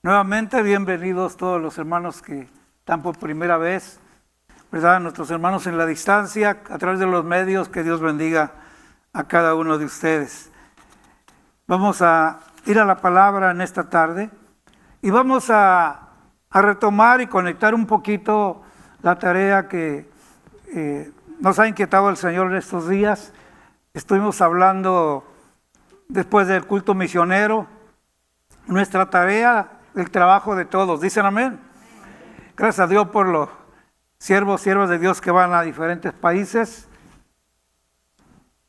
Nuevamente, bienvenidos todos los hermanos que están por primera vez, ¿verdad? Nuestros hermanos en la distancia, a través de los medios, que Dios bendiga a cada uno de ustedes. Vamos a ir a la palabra en esta tarde y vamos a retomar y conectar un poquito la tarea que nos ha inquietado el Señor en estos días. Estuvimos hablando después del culto misionero, nuestra tarea, el trabajo de todos. ¿Dicen amén? Gracias a Dios por los siervos de Dios que van a diferentes países,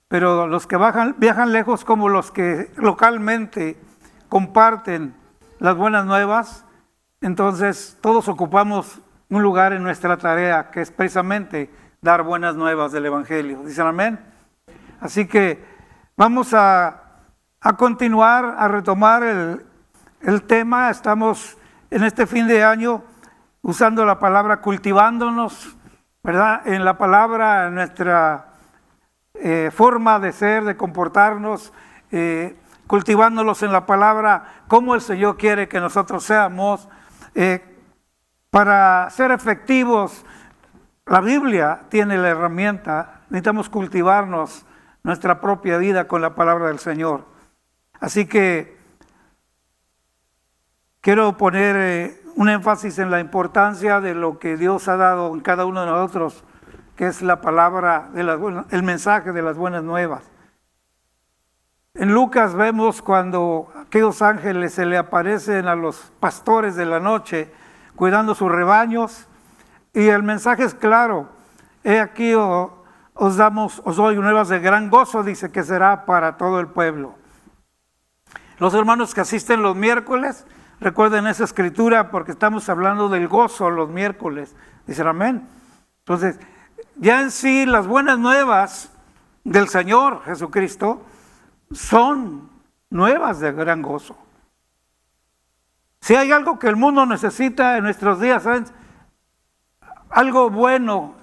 pero los que viajan lejos, como los que localmente comparten las buenas nuevas, entonces todos ocupamos un lugar en nuestra tarea, que es precisamente dar buenas nuevas del Evangelio. ¿Dicen amén? Así que vamos a continuar, a retomar el tema. Estamos en este fin de año usando la palabra cultivándonos, ¿verdad? En la palabra, en nuestra forma de ser, de comportarnos, cultivándonos en la palabra, como el Señor quiere que nosotros seamos. Para ser efectivos, la Biblia tiene la herramienta, necesitamos cultivarnos nuestra propia vida con la palabra del Señor. Así que quiero poner un énfasis en la importancia de lo que Dios ha dado en cada uno de nosotros, que es la palabra, el mensaje de las buenas nuevas. En Lucas vemos cuando aquellos ángeles se le aparecen a los pastores de la noche, cuidando sus rebaños, y el mensaje es claro: he aquí os doy nuevas de gran gozo, dice, que será para todo el pueblo. Los hermanos que asisten los miércoles, recuerden esa escritura, porque estamos hablando del gozo los miércoles. Dicen amén. Entonces, ya en sí las buenas nuevas del Señor Jesucristo son nuevas de gran gozo. Si hay algo que el mundo necesita en nuestros días, ¿saben? Algo bueno,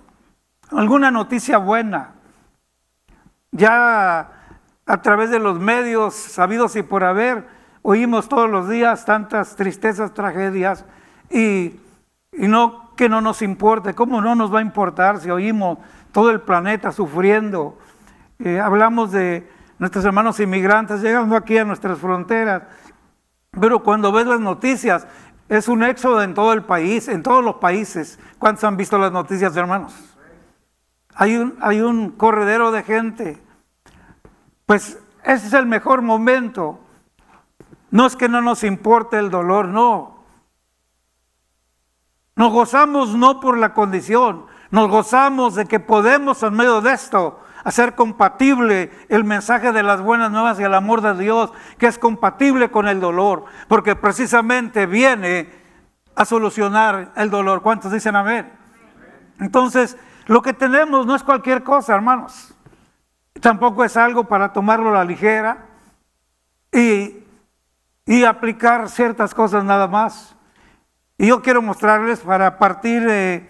alguna noticia buena. Ya a través de los medios sabidos y por haber, oímos todos los días tantas tristezas, tragedias, y no que no nos importe. ¿Cómo no nos va a importar si oímos todo el planeta sufriendo? Hablamos de nuestros hermanos inmigrantes llegando aquí a nuestras fronteras, pero cuando ves las noticias, es un éxodo en todo el país, en todos los países. ¿Cuántos han visto las noticias, hermanos? Hay un corredero de gente. Pues ese es el mejor momento. No es que no nos importe el dolor, no. Nos gozamos no por la condición, nos gozamos de que podemos en medio de esto hacer compatible el mensaje de las buenas nuevas y el amor de Dios, que es compatible con el dolor, porque precisamente viene a solucionar el dolor. ¿Cuántos dicen amén? Entonces, lo que tenemos no es cualquier cosa, hermanos. Tampoco es algo para tomarlo a la ligera y aplicar ciertas cosas nada más. Y yo quiero mostrarles, para partir,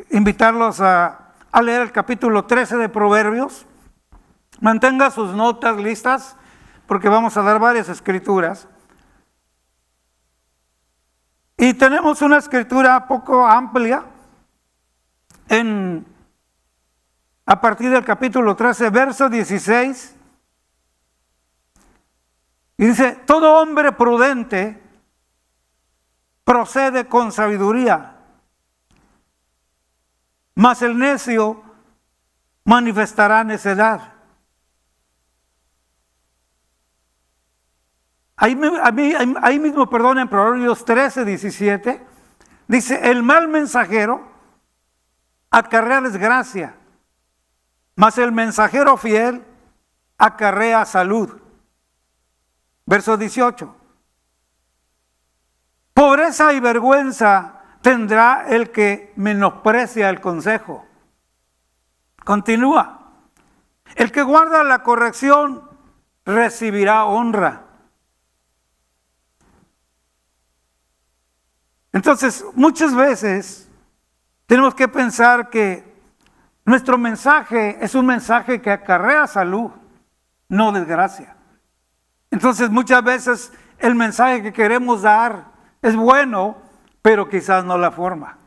invitarlos a leer el capítulo 13 de Proverbios. Mantenga sus notas listas, porque vamos a dar varias escrituras. Y tenemos una escritura poco amplia a partir del capítulo 13, verso 16. Y dice: todo hombre prudente procede con sabiduría, mas el necio manifestará necedad. Ahí mismo, en Proverbios 13, 17, dice: el mal mensajero acarrea desgracia, mas el mensajero fiel acarrea salud. Verso 18: pobreza y vergüenza tendrá el que menosprecia el consejo. Continúa: el que guarda la corrección recibirá honra. Entonces, muchas veces tenemos que pensar que nuestro mensaje es un mensaje que acarrea salud, no desgracia. Entonces, muchas veces el mensaje que queremos dar Es bueno, pero quizás no la forma.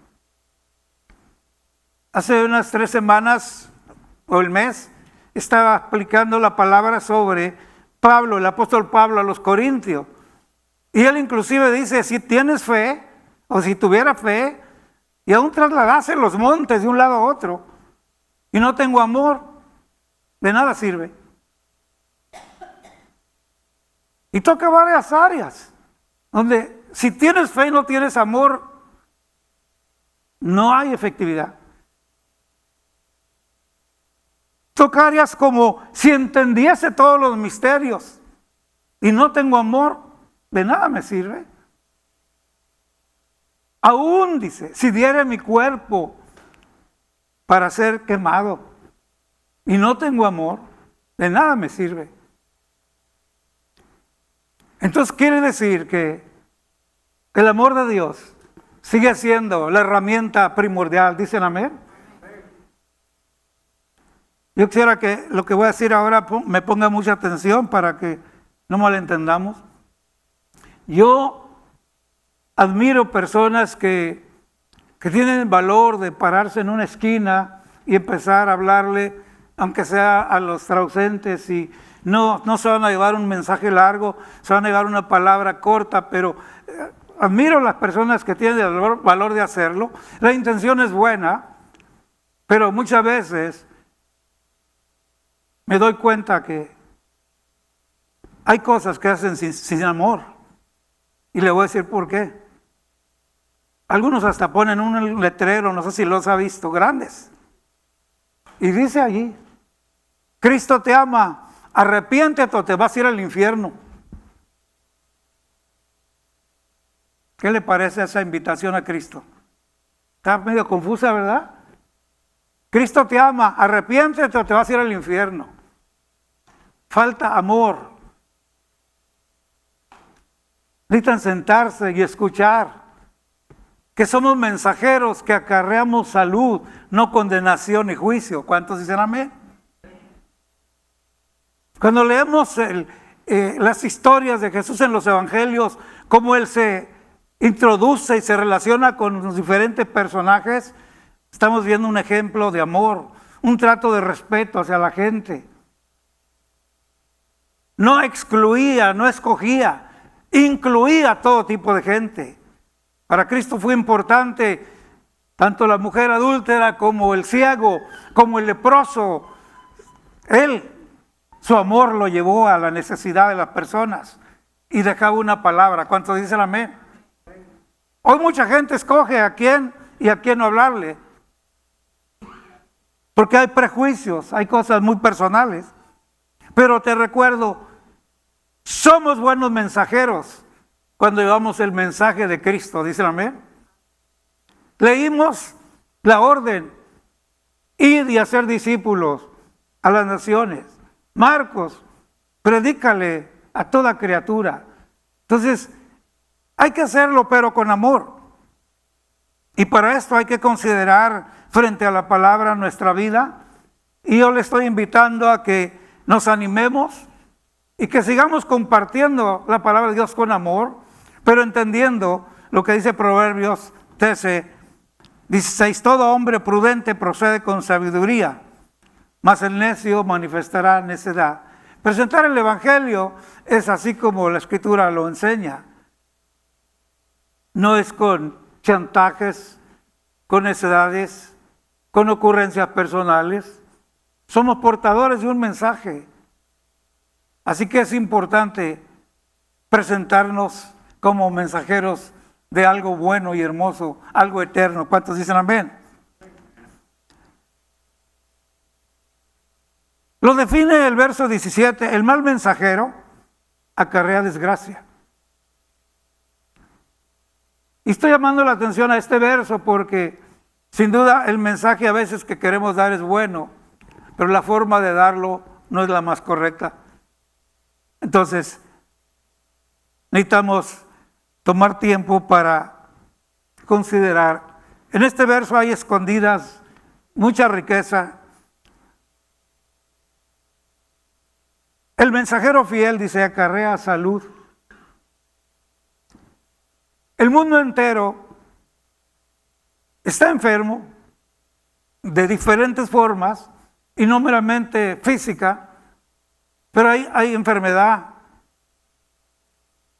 Hace unas 3 semanas o el mes, estaba aplicando la palabra sobre Pablo, el apóstol Pablo a los Corintios. Y él inclusive dice, si tienes fe, o si tuviera fe, y aún trasladase los montes de un lado a otro, y no tengo amor, de nada sirve. Y toca varias áreas, donde si tienes fe y no tienes amor, no hay efectividad. Toca áreas como si entendiese todos los misterios y no tengo amor, de nada me sirve. Aún dice, si diere mi cuerpo para ser quemado y no tengo amor, de nada me sirve. Entonces quiere decir que el amor de Dios sigue siendo la herramienta primordial. ¿Dicen amén? Yo quisiera que lo que voy a decir ahora me ponga mucha atención para que no malentendamos. Yo admiro personas que tienen el valor de pararse en una esquina y empezar a hablarle, aunque sea a los ausentes, y no se van a llevar un mensaje largo, se van a llevar una palabra corta, pero admiro a las personas que tienen el valor de hacerlo. La intención es buena, pero muchas veces me doy cuenta que hay cosas que hacen sin amor. Y le voy a decir por qué. Algunos hasta ponen un letrero, no sé si los ha visto, grandes. Y dice allí, Cristo te ama, arrepiéntete o te vas a ir al infierno. ¿Qué le parece esa invitación a Cristo? Está medio confusa, ¿verdad? Cristo te ama, arrepiéntete o te vas a ir al infierno. Falta amor. Necesitan sentarse y escuchar que somos mensajeros que acarreamos salud, no condenación y juicio. ¿Cuántos dicen amén? Cuando leemos las historias de Jesús en los evangelios, cómo Él se introduce y se relaciona con los diferentes personajes, estamos viendo un ejemplo de amor, un trato de respeto hacia la gente. No excluía, no escogía, incluía todo tipo de gente. Para Cristo fue importante tanto la mujer adúltera como el ciego, como el leproso. Él, su amor lo llevó a la necesidad de las personas y dejaba una palabra. ¿Cuántos dicen amén? Hoy mucha gente escoge a quién y a quién no hablarle, porque hay prejuicios, hay cosas muy personales. Pero te recuerdo, somos buenos mensajeros cuando llevamos el mensaje de Cristo. ¿Dicen amén? Leímos la orden, id y hacer discípulos a las naciones. Marcos, predícale a toda criatura. Entonces, hay que hacerlo, pero con amor. Y para esto hay que considerar frente a la palabra nuestra vida. Y yo le estoy invitando a que nos animemos y que sigamos compartiendo la palabra de Dios con amor, pero entendiendo lo que dice Proverbios 13:16. Todo hombre prudente procede con sabiduría, mas el necio manifestará necedad. Presentar el evangelio es así como la escritura lo enseña. No es con chantajes, con necedades, con ocurrencias personales. Somos portadores de un mensaje. Así que es importante presentarnos como mensajeros de algo bueno y hermoso, algo eterno. ¿Cuántos dicen amén? Lo define el verso 17, el mal mensajero acarrea desgracia. Y estoy llamando la atención a este verso porque sin duda el mensaje a veces que queremos dar es bueno, pero la forma de darlo no es la más correcta. Entonces, necesitamos tomar tiempo para considerar. En este verso hay escondidas mucha riqueza. El mensajero fiel, dice, acarrea salud. El mundo entero está enfermo de diferentes formas y no meramente física, pero hay enfermedad.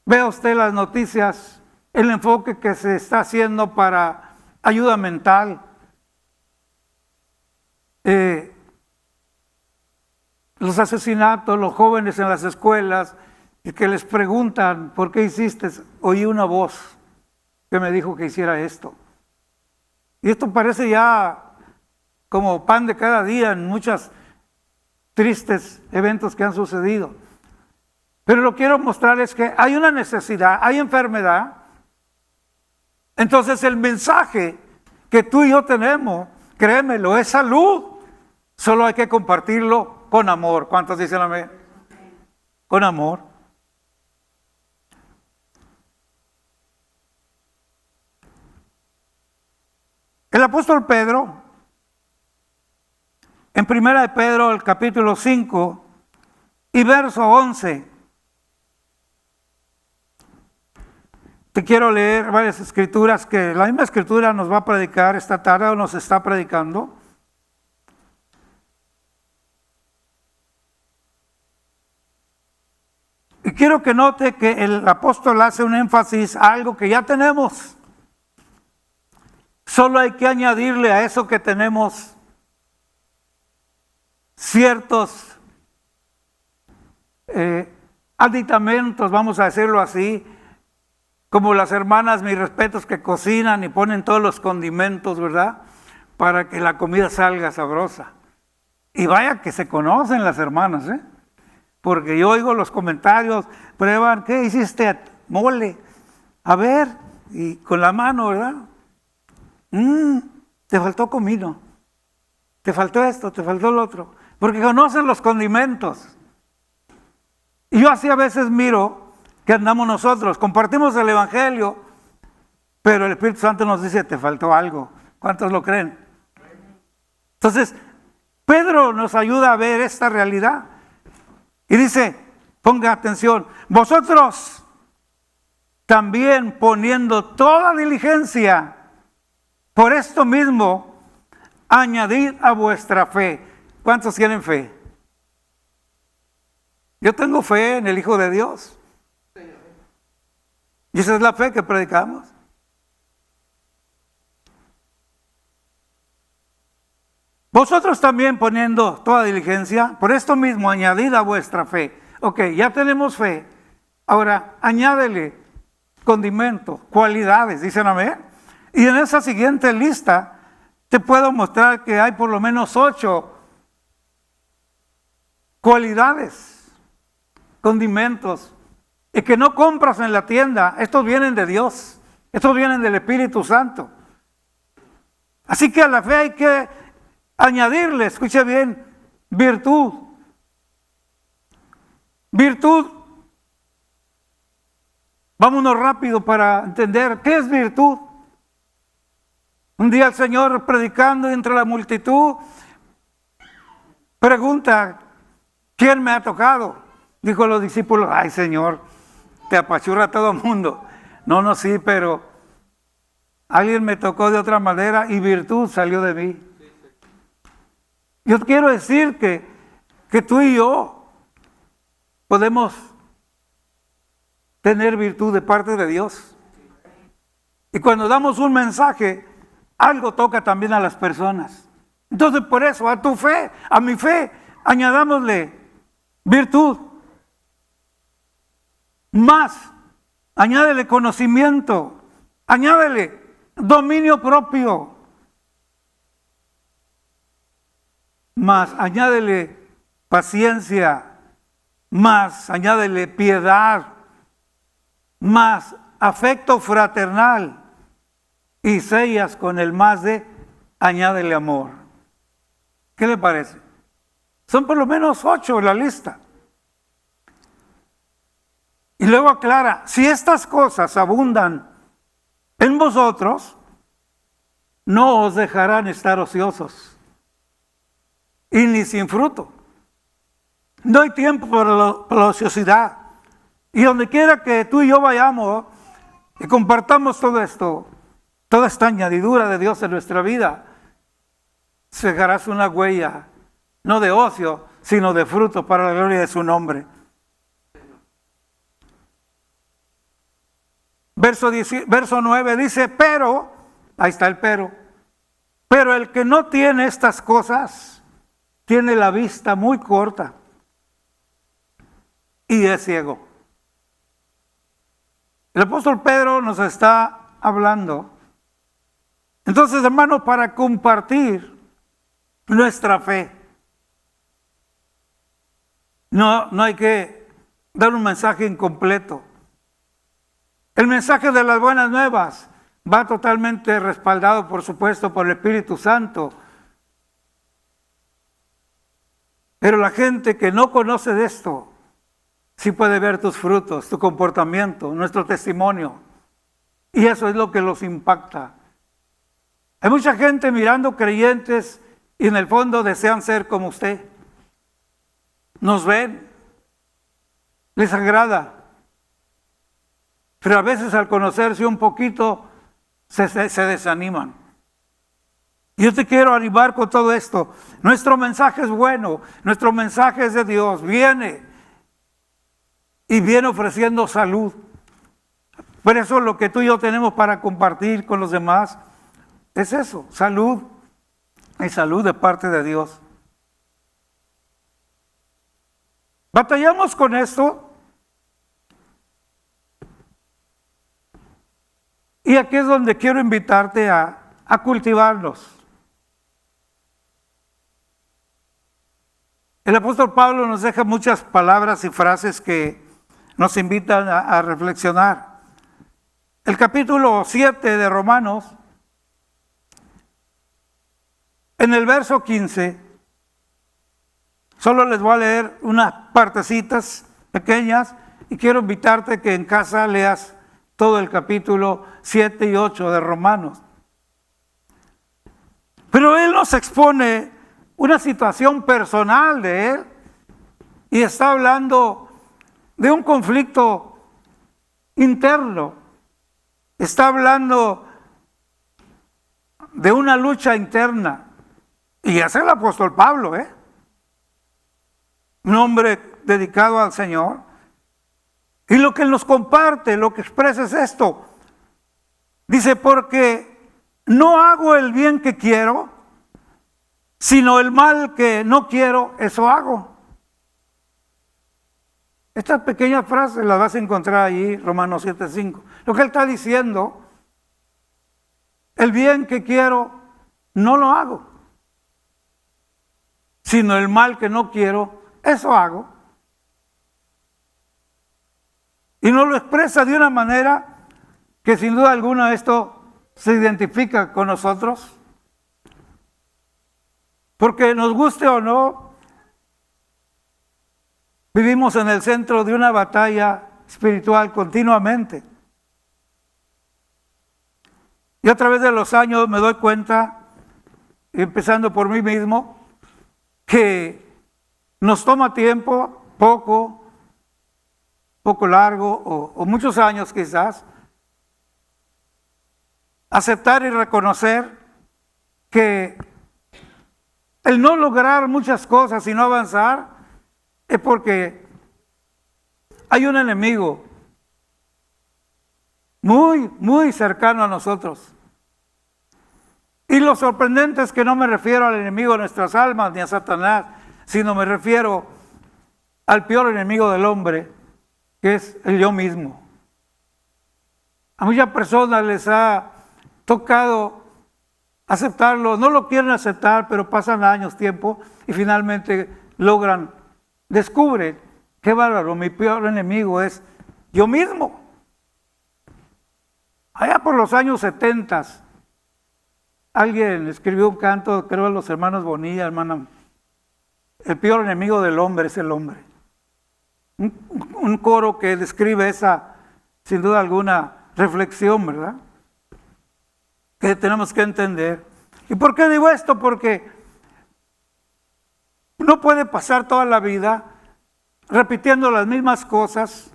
Vea usted las noticias, el enfoque que se está haciendo para ayuda mental. Los asesinatos, los jóvenes en las escuelas, y que les preguntan, ¿por qué hiciste? Oí una voz que me dijo que hiciera esto. Y esto parece ya como pan de cada día en muchos tristes eventos que han sucedido. Pero lo quiero mostrarles que hay una necesidad, hay enfermedad. Entonces el mensaje que tú y yo tenemos, créemelo, es salud. Solo hay que compartirlo con amor. ¿Cuántos dicen amén? Con amor. El apóstol Pedro, en 1 de Pedro, el capítulo 5 y verso 11, te quiero leer varias escrituras que la misma escritura nos va a predicar esta tarde o nos está predicando. Y quiero que note que el apóstol hace un énfasis a algo que ya tenemos. Solo hay que añadirle a eso que tenemos ciertos aditamentos, vamos a decirlo así, como las hermanas, mis respetos, que cocinan y ponen todos los condimentos, ¿verdad? Para que la comida salga sabrosa. Y vaya que se conocen las hermanas, ¿eh? Porque yo oigo los comentarios, prueban, ¿qué hiciste? Mole. A ver, y con la mano, ¿verdad? Te faltó comino, te faltó esto, te faltó lo otro, porque conocen los condimentos. Y yo así a veces miro que andamos nosotros, compartimos el evangelio, pero el Espíritu Santo nos dice, te faltó algo. ¿Cuántos lo creen? Entonces, Pedro nos ayuda a ver esta realidad. Y dice, ponga atención, vosotros también poniendo toda diligencia, por esto mismo, añadid a vuestra fe. ¿Cuántos tienen fe? Yo tengo fe en el Hijo de Dios. Y esa es la fe que predicamos. Vosotros también poniendo toda diligencia, por esto mismo añadid a vuestra fe. Ok, ya tenemos fe. Ahora, añádele condimento, cualidades, dicen amén. Y en esa siguiente lista te puedo mostrar que hay por lo menos 8 cualidades, condimentos, y que no compras en la tienda. Estos vienen de Dios, estos vienen del Espíritu Santo. Así que a la fe hay que añadirle, escuche bien, virtud. Virtud. Vámonos rápido para entender qué es virtud. Un día el Señor, predicando entre la multitud, pregunta, ¿quién me ha tocado? Dijo a los discípulos, ay Señor, te apachurra todo el mundo. No, sí, pero alguien me tocó de otra manera y virtud salió de mí. Yo quiero decir que tú y yo podemos tener virtud de parte de Dios. Y cuando damos un mensaje, algo toca también a las personas. Entonces por eso a tu fe, a mi fe, añadámosle virtud. Más, añádele conocimiento, añádele dominio propio. Más, añádele paciencia, más, añádele piedad, más afecto fraternal. Y sellas con el más de, añádele amor. ¿Qué le parece? Son por lo menos 8 en la lista. Y luego aclara, si estas cosas abundan en vosotros, no os dejarán estar ociosos y ni sin fruto. No hay tiempo para la ociosidad. Y donde quiera que tú y yo vayamos, y compartamos todo esto, toda esta añadidura de Dios en nuestra vida, dejarás una huella, no de ocio, sino de fruto para la gloria de su nombre. Verso 9 dice, pero, ahí está el pero el que no tiene estas cosas, tiene la vista muy corta y es ciego. El apóstol Pedro nos está hablando. Entonces, hermano, para compartir nuestra fe, no hay que dar un mensaje incompleto. El mensaje de las buenas nuevas va totalmente respaldado, por supuesto, por el Espíritu Santo. Pero la gente que no conoce de esto, sí puede ver tus frutos, tu comportamiento, nuestro testimonio. Y eso es lo que los impacta. Hay mucha gente mirando creyentes y en el fondo desean ser como usted. Nos ven, les agrada. Pero a veces al conocerse un poquito se desaniman. Yo te quiero animar con todo esto. Nuestro mensaje es bueno, nuestro mensaje es de Dios, viene ofreciendo salud. Por eso lo que tú y yo tenemos para compartir con los demás es eso, salud, y salud de parte de Dios. Batallamos con esto. Y aquí es donde quiero invitarte a cultivarlos. El apóstol Pablo nos deja muchas palabras y frases que nos invitan a reflexionar. El capítulo 7 de Romanos, en el verso 15, solo les voy a leer unas partecitas pequeñas y quiero invitarte que en casa leas todo el capítulo 7 y 8 de Romanos. Pero él nos expone una situación personal de él y está hablando de un conflicto interno. Está hablando de una lucha interna. Y es el apóstol Pablo, un hombre dedicado al Señor. Y lo que él nos comparte, lo que expresa es esto. Dice, porque no hago el bien que quiero, sino el mal que no quiero, eso hago. Estas pequeñas frases las vas a encontrar allí, Romanos 7:5. Lo que él está diciendo, el bien que quiero, no lo hago. Sino el mal que no quiero, eso hago. Y nos lo expresa de una manera que sin duda alguna esto se identifica con nosotros. Porque nos guste o no, vivimos en el centro de una batalla espiritual continuamente. Y a través de los años me doy cuenta, empezando por mí mismo, que nos toma tiempo, poco largo o muchos años quizás, aceptar y reconocer que el no lograr muchas cosas y no avanzar es porque hay un enemigo muy cercano a nosotros. Y lo sorprendente es que no me refiero al enemigo de nuestras almas ni a Satanás, sino me refiero al peor enemigo del hombre, que es el yo mismo. A muchas personas les ha tocado aceptarlo, no lo quieren aceptar, pero pasan años, tiempo, y finalmente descubren, qué bárbaro, mi peor enemigo es yo mismo. Allá por los años 70, alguien escribió un canto, creo a los hermanos Bonilla, hermana, el peor enemigo del hombre es el hombre. Un coro que describe esa, sin duda alguna, reflexión, ¿verdad? Que tenemos que entender. ¿Y por qué digo esto? Porque no puede pasar toda la vida repitiendo las mismas cosas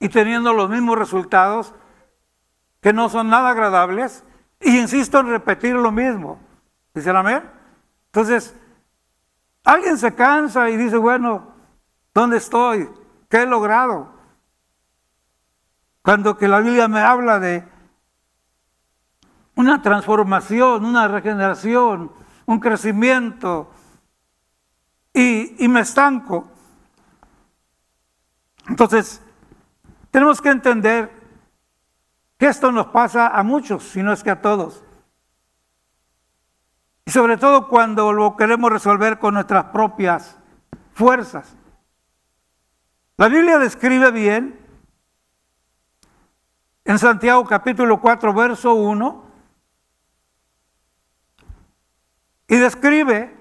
y teniendo los mismos resultados que no son nada agradables, y insisto en repetir lo mismo. ¿Dicen amén? Entonces, alguien se cansa y dice, bueno, ¿dónde estoy? ¿Qué he logrado? Cuando que la Biblia me habla de una transformación, una regeneración, un crecimiento, y me estanco. Entonces, tenemos que entender que esto nos pasa a muchos, si no es que a todos. Y sobre todo cuando lo queremos resolver con nuestras propias fuerzas. La Biblia describe bien, en Santiago capítulo 4, verso 1, y describe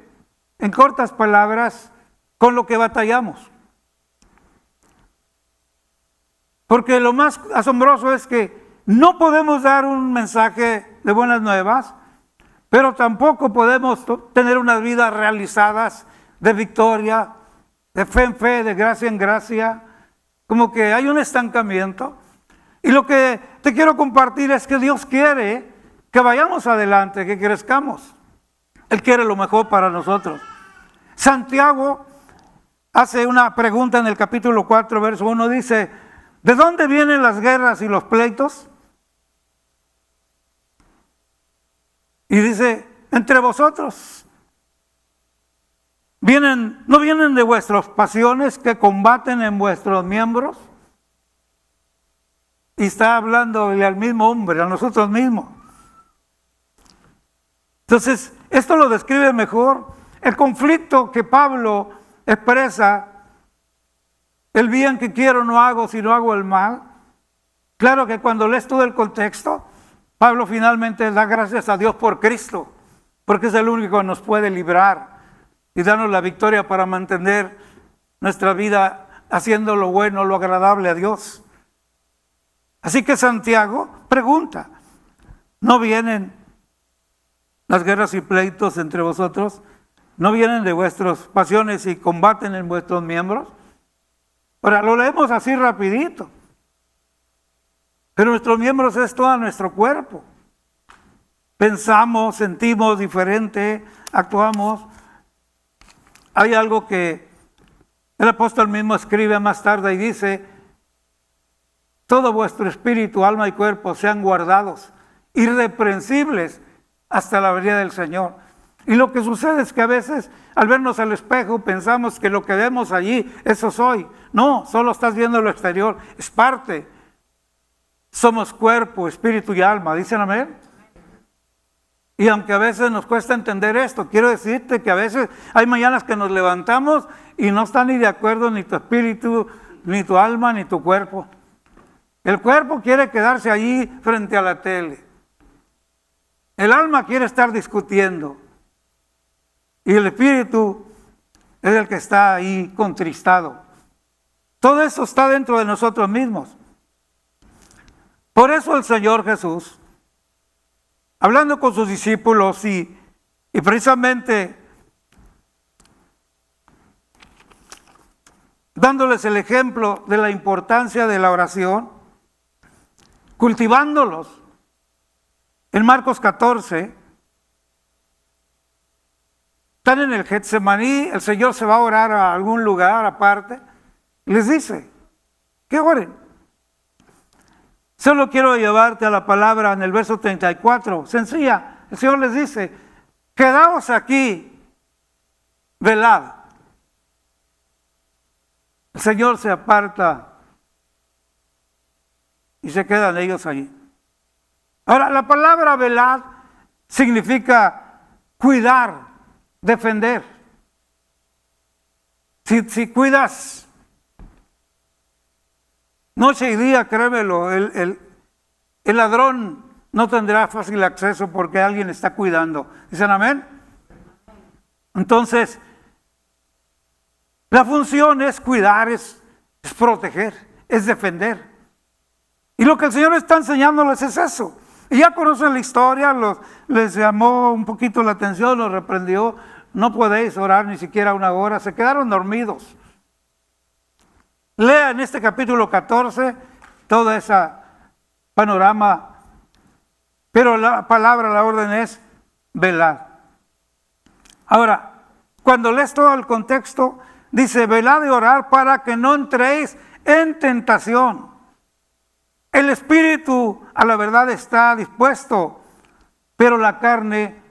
en cortas palabras con lo que batallamos. Porque lo más asombroso es que no podemos dar un mensaje de buenas nuevas, pero tampoco podemos tener unas vidas realizadas de victoria, de fe en fe, de gracia en gracia. Como que hay un estancamiento. Y lo que te quiero compartir es que Dios quiere que vayamos adelante, que crezcamos. Él quiere lo mejor para nosotros. Santiago hace una pregunta en el capítulo 4, verso 1, dice, ¿de dónde vienen las guerras y los pleitos? Y dice, entre vosotros. ¿No vienen de vuestras pasiones que combaten en vuestros miembros? Y está hablándole al mismo hombre, a nosotros mismos. Entonces, esto lo describe mejor. El conflicto que Pablo expresa, el bien que quiero no hago, sino hago el mal. Claro que cuando lees todo el contexto, Pablo finalmente da gracias a Dios por Cristo, porque es el único que nos puede librar y darnos la victoria para mantener nuestra vida haciendo lo bueno, lo agradable a Dios. Así que Santiago pregunta, ¿no vienen las guerras y pleitos entre vosotros? ¿No vienen de vuestras pasiones y combaten en vuestros miembros? Ahora, lo leemos así rapidito. Pero nuestros miembros es todo nuestro cuerpo. Pensamos, sentimos diferente, actuamos. Hay algo que el apóstol mismo escribe más tarde y dice, todo vuestro espíritu, alma y cuerpo sean guardados, irreprensibles hasta la venida del Señor. Y lo que sucede es que a veces al vernos al espejo pensamos que lo que vemos allí, eso soy. No, solo estás viendo lo exterior, es parte. Somos cuerpo, espíritu y alma, ¿dicen amén? Y aunque a veces nos cuesta entender esto, quiero decirte que a veces hay mañanas que nos levantamos y no está ni de acuerdo ni tu espíritu, ni tu alma, ni tu cuerpo. El cuerpo quiere quedarse allí frente a la tele. El alma quiere estar discutiendo. Y el espíritu es el que está ahí contristado. Todo eso está dentro de nosotros mismos. Por eso el Señor Jesús, hablando con sus discípulos y precisamente dándoles el ejemplo de la importancia de la oración, cultivándolos, en Marcos 14, están en el Getsemaní, el Señor se va a orar a algún lugar aparte, y les dice, que oren. Solo quiero llevarte a la palabra en el verso 34, sencilla. El Señor les dice, quedaos aquí, velad. El Señor se aparta y se quedan ellos allí. Ahora, la palabra velad significa cuidar, defender. Si cuidas noche y día, créemelo, el ladrón no tendrá fácil acceso porque alguien está cuidando. ¿Dicen amén? Entonces, la función es cuidar, es proteger, es defender. Y lo que el Señor está enseñándoles es eso. Y ya conocen la historia, les llamó un poquito la atención, los reprendió. No podéis orar ni siquiera una hora, se quedaron dormidos. Lea en este capítulo 14 todo ese panorama Pero la palabra, la orden es velad. Ahora, cuando lees todo el contexto, dice, velad y orar para que no entréis en tentación. El espíritu a la verdad está dispuesto, pero la carne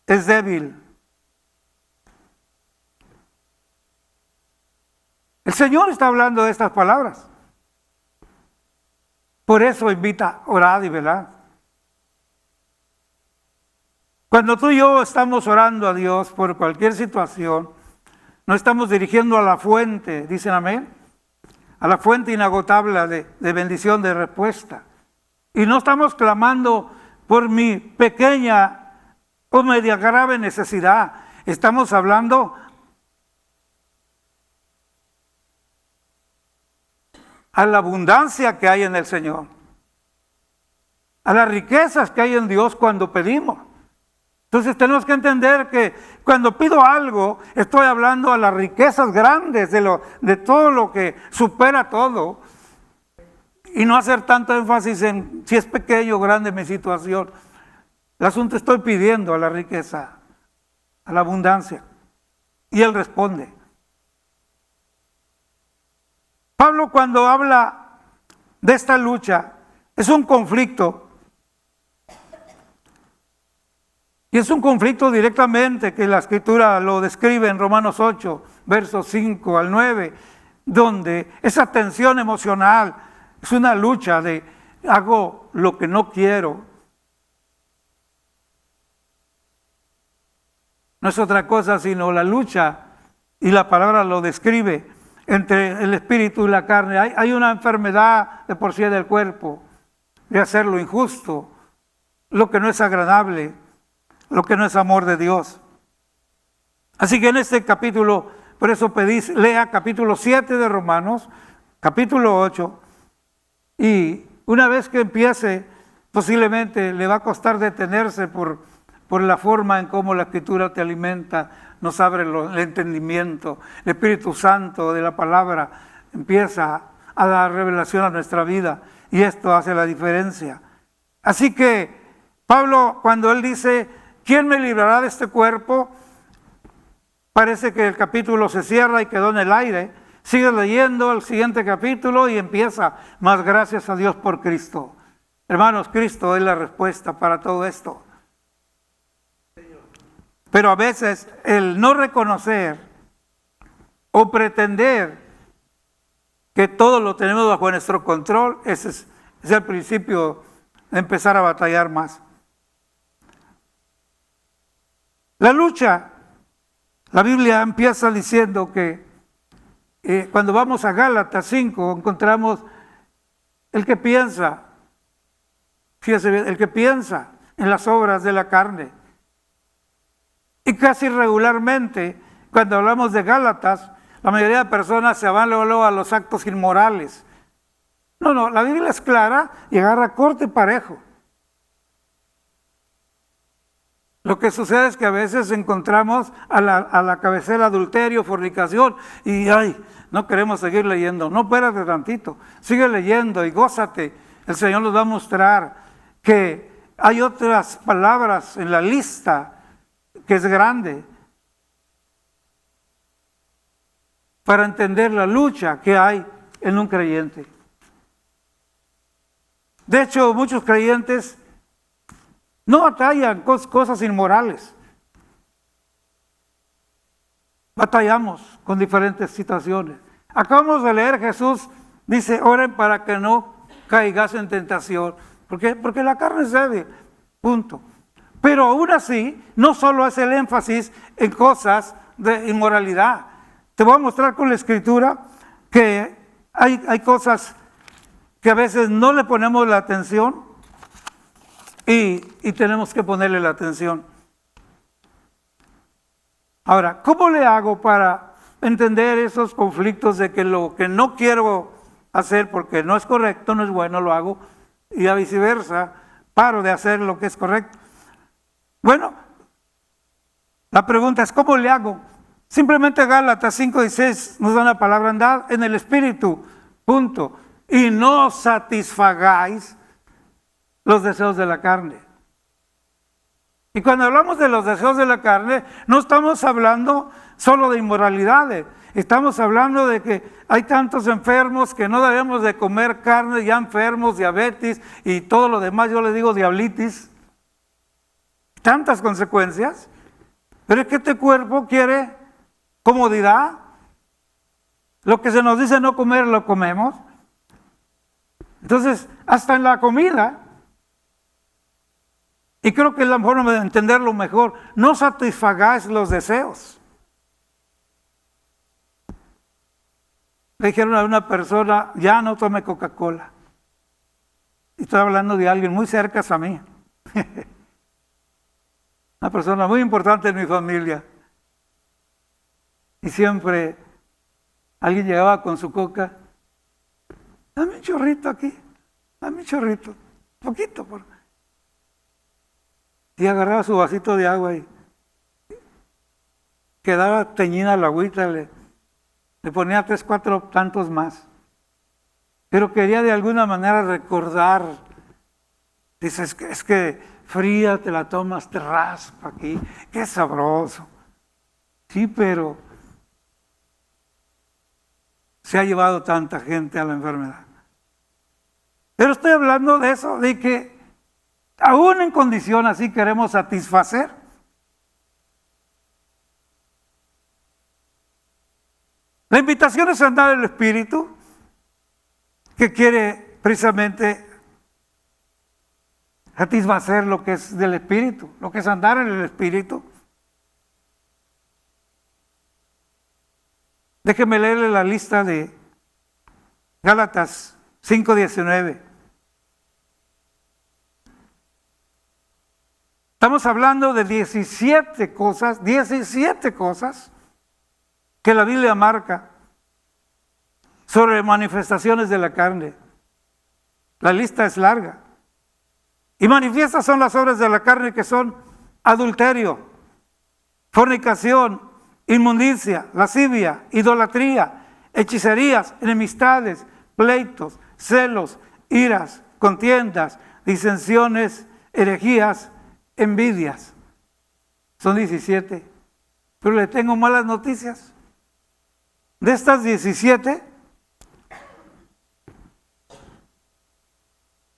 es débil. El Señor está hablando de estas palabras. Por eso invita, orad y velad. Cuando tú y yo estamos orando a Dios por cualquier situación, no estamos dirigiendo a la fuente, dicen amén, a la fuente inagotable de bendición, de respuesta. Y no estamos clamando por mi pequeña o media grave necesidad. Estamos hablando a la abundancia que hay en el Señor, a las riquezas que hay en Dios cuando pedimos. Entonces tenemos que entender que cuando pido algo, estoy hablando a las riquezas grandes de todo lo que supera todo, y no hacer tanto énfasis en si es pequeño o grande mi situación. El asunto, estoy pidiendo a la riqueza, a la abundancia, y Él responde. Pablo, cuando habla de esta lucha, es un conflicto. Y es un conflicto directamente que la Escritura lo describe en Romanos 8, versos 5 al 9, donde esa tensión emocional es una lucha de hago lo que no quiero. No es otra cosa sino la lucha, y la palabra lo describe, entre el espíritu y la carne. Hay una enfermedad de por sí del cuerpo, de hacer lo injusto, lo que no es agradable, lo que no es amor de Dios. Así que en este capítulo, por eso pedís, lea capítulo 7 de Romanos, capítulo 8, y una vez que empiece, posiblemente le va a costar detenerse por la forma en cómo la Escritura te alimenta, nos abre el entendimiento. El Espíritu Santo de la palabra empieza a dar revelación a nuestra vida, y esto hace la diferencia. Así que Pablo, cuando él dice, ¿quién me librará de este cuerpo? Parece que el capítulo se cierra y quedó en el aire. Sigue leyendo el siguiente capítulo y empieza, más gracias a Dios por Cristo. Hermanos, Cristo es la respuesta para todo esto. Pero a veces el no reconocer o pretender que todo lo tenemos bajo nuestro control, ese es el principio de empezar a batallar más. La lucha, la Biblia empieza diciendo que cuando vamos a Gálatas 5 encontramos el que piensa, fíjese bien, el que piensa en las obras de la carne. Y casi regularmente, cuando hablamos de Gálatas, la mayoría de personas se van luego a los actos inmorales. No, la Biblia es clara y agarra corte parejo. Lo que sucede es que a veces encontramos a la cabecera adulterio, fornicación, y no queremos seguir leyendo. No, espérate tantito, sigue leyendo y gózate. El Señor nos va a mostrar que hay otras palabras en la lista que es grande para entender la lucha que hay en un creyente. De hecho, muchos creyentes no batallan cosas inmorales. Batallamos con diferentes situaciones. Acabamos de leer, Jesús dice, oren para que no caigas en tentación. ¿Por qué? Porque la carne es débil, punto. Pero aún así, no solo es el énfasis en cosas de inmoralidad. Te voy a mostrar con la Escritura que hay cosas que a veces no le ponemos la atención y tenemos que ponerle la atención. Ahora, ¿cómo le hago para entender esos conflictos de que lo que no quiero hacer porque no es correcto, no es bueno, lo hago, y a viceversa, paro de hacer lo que es correcto? Bueno, la pregunta es, ¿cómo le hago? Simplemente Gálatas 5:16 nos da una palabra, andad en el Espíritu, punto. Y no satisfagáis los deseos de la carne. Y cuando hablamos de los deseos de la carne, no estamos hablando solo de inmoralidades. Estamos hablando de que hay tantos enfermos que no debemos de comer carne, ya enfermos, diabetes y todo lo demás, yo le digo diablitis. Tantas consecuencias. Pero es que este cuerpo quiere comodidad. Lo que se nos dice no comer, lo comemos. Entonces, hasta en la comida, y creo que es la forma de entenderlo mejor, no satisfagáis los deseos. Le dijeron a una persona, ya no tome Coca-Cola. Y estoy hablando de alguien muy cerca a mí. Una persona muy importante en mi familia. Y siempre alguien llegaba con su coca. Dame un chorrito aquí, dame un chorrito, poquito. Y agarraba su vasito de agua y quedaba teñida la agüita, le ponía 3, 4 tantos más. Pero quería de alguna manera recordar, dices, es que fría te la tomas, te raspa aquí, qué sabroso. Sí, pero se ha llevado tanta gente a la enfermedad. Pero estoy hablando de eso, de que aún en condición así queremos satisfacer. La invitación es andar en el Espíritu, que quiere precisamente satisfacer lo que es del Espíritu, lo que es andar en el Espíritu. Déjeme leerle la lista de Gálatas 5:19. Estamos hablando de 17 cosas que la Biblia marca sobre manifestaciones de la carne. La lista es larga. Y manifiestas son las obras de la carne, que son adulterio, fornicación, inmundicia, lascivia, idolatría, hechicerías, enemistades, pleitos, celos, iras, contiendas, disensiones, herejías, envidias. Son 17. Pero le tengo malas noticias. De estas 17,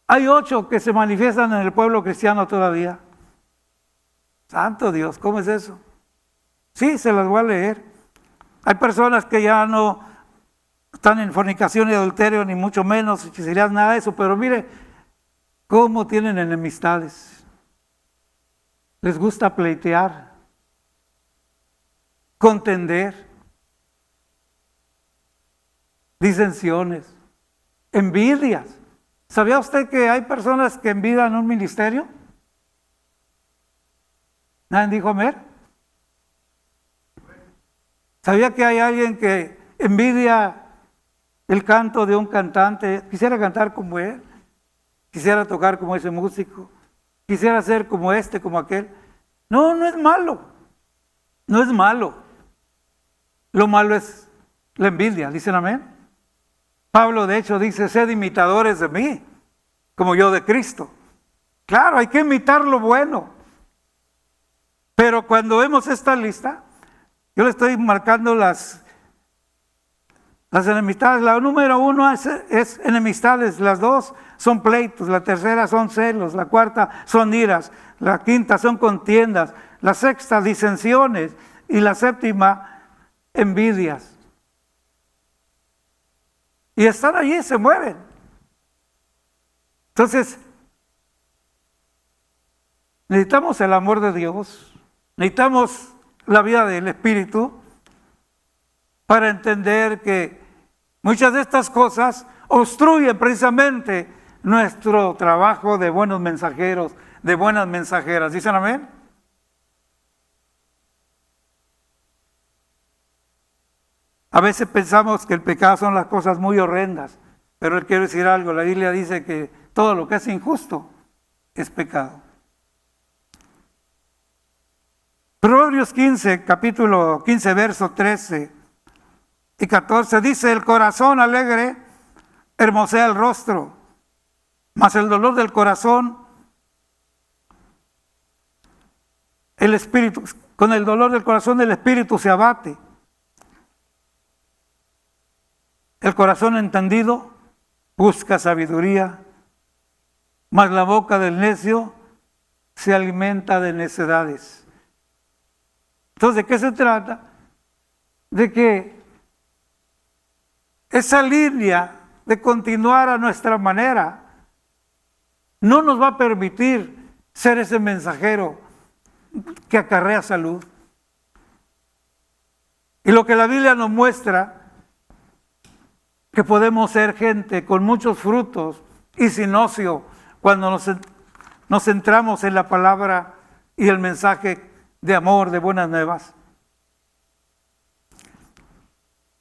hay 8 que se manifiestan en el pueblo cristiano todavía. Santo Dios, ¿cómo es eso? Sí, se las voy a leer. Hay personas que ya no están en fornicación y adulterio, ni mucho menos hechicerías, nada de eso, pero mire cómo tienen enemistades. Les gusta pleitear, contender, disensiones, envidias. ¿Sabía usted que hay personas que envidian un ministerio? ¿Nadie dijo amén? ¿Sabía que hay alguien que envidia el canto de un cantante? Quisiera cantar como él, quisiera tocar como ese músico, quisiera ser como este, como aquel. No, no es malo, no es malo. Lo malo es la envidia, ¿dicen amén? Pablo de hecho dice, sed imitadores de mí, como yo de Cristo. Claro, hay que imitar lo bueno. Pero cuando vemos esta lista, yo le estoy marcando las enemistades. La número 1 es enemistades, las 2 son pleitos, la tercera son celos, la cuarta son iras, la quinta son contiendas, la sexta disensiones y la séptima envidias. Y están allí, se mueven. Entonces, necesitamos el amor de Dios, necesitamos la vida del Espíritu para entender que muchas de estas cosas obstruyen precisamente nuestro trabajo de buenos mensajeros, de buenas mensajeras. ¿Dicen amén? A veces pensamos que el pecado son las cosas muy horrendas, pero quiero decir algo, la Biblia dice que todo lo que es injusto es pecado. Proverbios 15, capítulo 15, verso 13 y 14, dice, el corazón alegre hermosea el rostro, mas el dolor del corazón el espíritu, con el dolor del corazón el espíritu se abate. El corazón entendido busca sabiduría, mas la boca del necio se alimenta de necedades. Entonces, ¿de qué se trata? De que esa línea de continuar a nuestra manera no nos va a permitir ser ese mensajero que acarrea salud. Y lo que la Biblia nos muestra, que podemos ser gente con muchos frutos y sin ocio cuando nos centramos en la palabra y el mensaje de amor, de buenas nuevas.